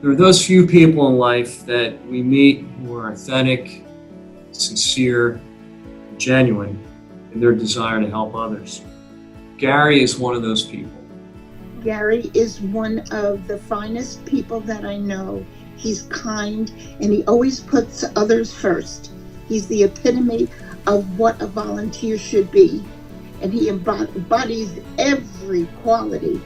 There are those few people in life that we meet who are authentic, sincere, and genuine in their desire to help others. Gary is one of those people. Gary is one of the finest people that I know. He's kind and he always puts others first. He's the epitome of what a volunteer should be, and he embodies every quality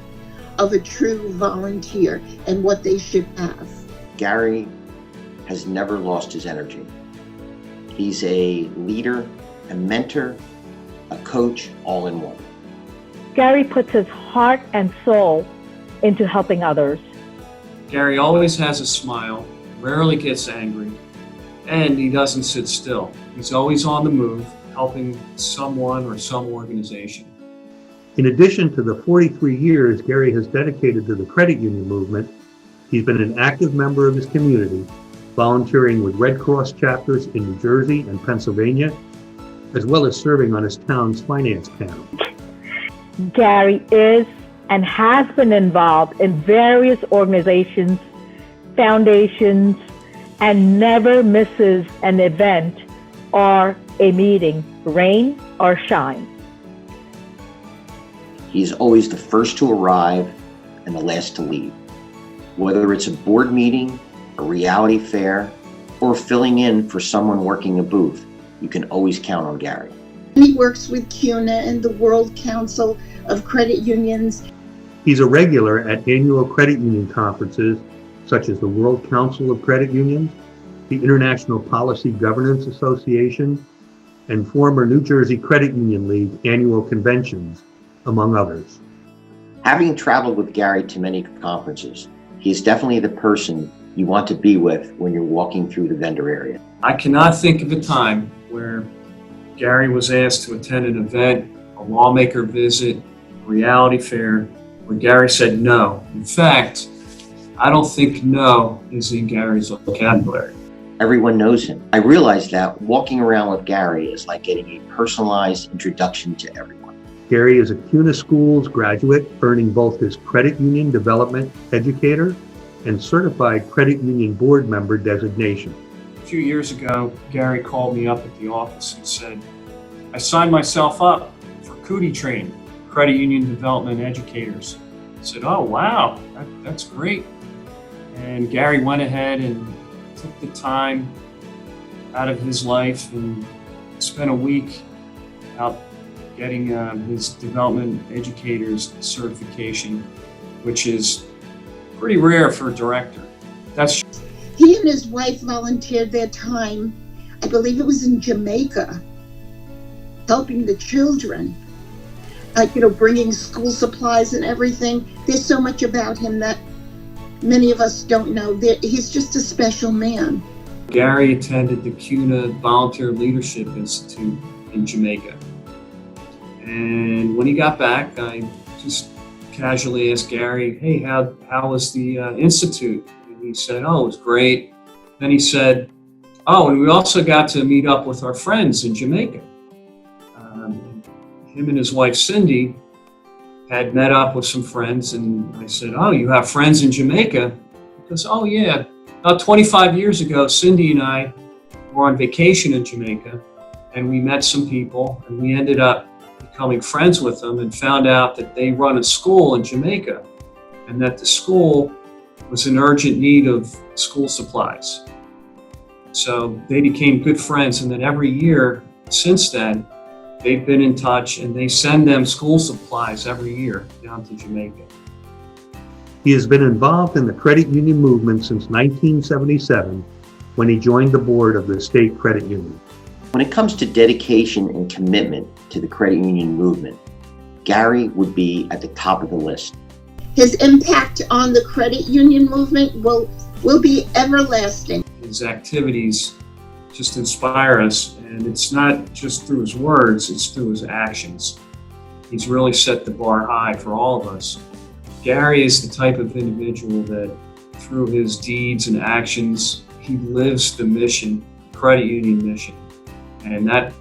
of a true volunteer and what they should have. Gary has never lost his energy. He's a leader, a mentor, a coach, all in one. Gary puts his heart and soul into helping others. Gary always has a smile, rarely gets angry, and he doesn't sit still. He's always on the move, helping someone or some organization. In addition to the 43 years Gary has dedicated to the credit union movement, he's been an active member of his community, volunteering with Red Cross chapters in New Jersey and Pennsylvania, as well as serving on his town's finance panel. Gary is and has been involved in various organizations, foundations, and never misses an event or a meeting, rain or shine. He's always the first to arrive and the last to leave. Whether it's a board meeting, a reality fair, or filling in for someone working a booth, you can always count on Gary. He works with CUNA and the World Council of Credit Unions. He's a regular at annual credit union conferences such as the World Council of Credit Unions, the International Policy Governance Association, and former New Jersey Credit Union League annual conventions, among others. Having traveled with Gary to many conferences, he is definitely the person you want to be with when you're walking through the vendor area. I cannot think of a time where Gary was asked to attend an event, a lawmaker visit, a reality fair, where Gary said no. In fact, I don't think no is in Gary's vocabulary. Everyone knows him. I realized that walking around with Gary is like getting a personalized introduction to everyone. Gary is a CUNA Schools graduate, earning both his credit union development educator and certified credit union board member designation. A few years ago, Gary called me up at the office and said, I signed myself up for CUDE training, credit union development educators. I said, oh, wow, that's great. And Gary went ahead and took the time out of his life and spent a week out getting his development educator's certification, which is pretty rare for a director. He and his wife volunteered their time, I believe it was in Jamaica, helping the children, bringing school supplies and everything. There's so much about him that many of us don't know. He's just a special man. Gary attended the CUNA Volunteer Leadership Institute in Jamaica. And when he got back, I just casually asked Gary, hey, how was the institute? And he said, oh, it was great. Then he said, oh, and we also got to meet up with our friends in Jamaica. Him and his wife, Cindy, had met up with some friends, and I said, oh, you have friends in Jamaica? He goes, oh, yeah. About 25 years ago, Cindy and I were on vacation in Jamaica, and we met some people, and we ended up becoming friends with them and found out that they run a school in Jamaica and that the school was in urgent need of school supplies. So they became good friends, and then every year since then, they've been in touch and they send them school supplies every year down to Jamaica. He has been involved in the credit union movement since 1977 when he joined the board of the state credit union. When it comes to dedication and commitment to the credit union movement, Gary would be at the top of the list. His impact on the credit union movement will be everlasting. His activities just inspire us, and it's not just through his words, it's through his actions. He's really set the bar high for all of us. Gary is the type of individual that through his deeds and actions, he lives the mission, credit union mission, and that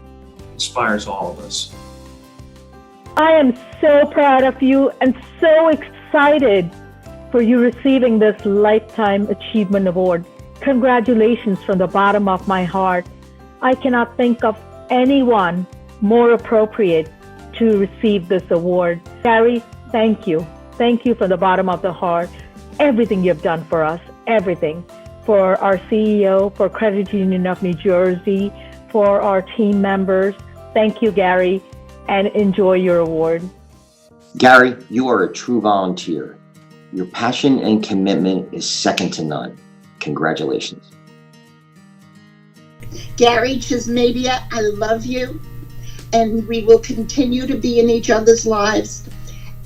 inspires all of us. I am so proud of you and so excited for you receiving this Lifetime Achievement Award. Congratulations from the bottom of my heart. I cannot think of anyone more appropriate to receive this award. Gary, thank you. Thank you from the bottom of the heart. Everything you've done for us, everything. For our CEO, for Credit Union of New Jersey, for our team members. Thank you, Gary, and enjoy your award. Gary, you are a true volunteer. Your passion and commitment is second to none. Congratulations. Gary Chizmadia, I love you, and we will continue to be in each other's lives.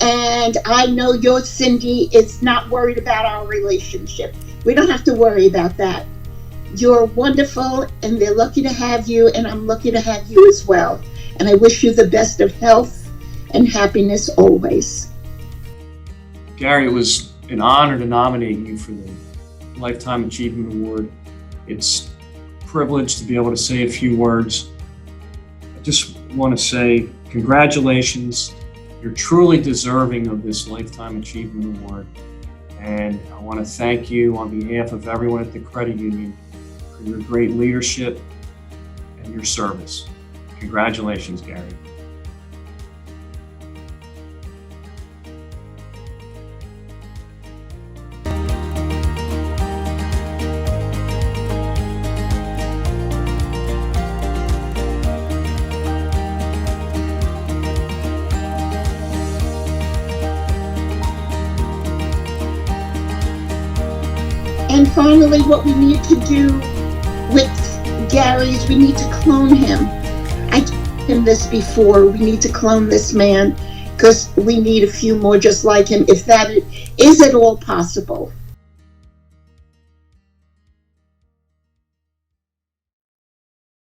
And I know your Cindy is not worried about our relationship. We don't have to worry about that. You're wonderful, and they're lucky to have you, and I'm lucky to have you as well. And I wish you the best of health and happiness always. Gary, it was an honor to nominate you for the Lifetime Achievement Award. It's a privilege to be able to say a few words. I just want to say congratulations. You're truly deserving of this Lifetime Achievement Award. And I want to thank you on behalf of everyone at the credit union for your great leadership and your service. Congratulations, Gary. And finally, what we need to do with Gary is we need to clone him. I told him this before. We need to clone this man because we need a few more just like him, if that is at all possible.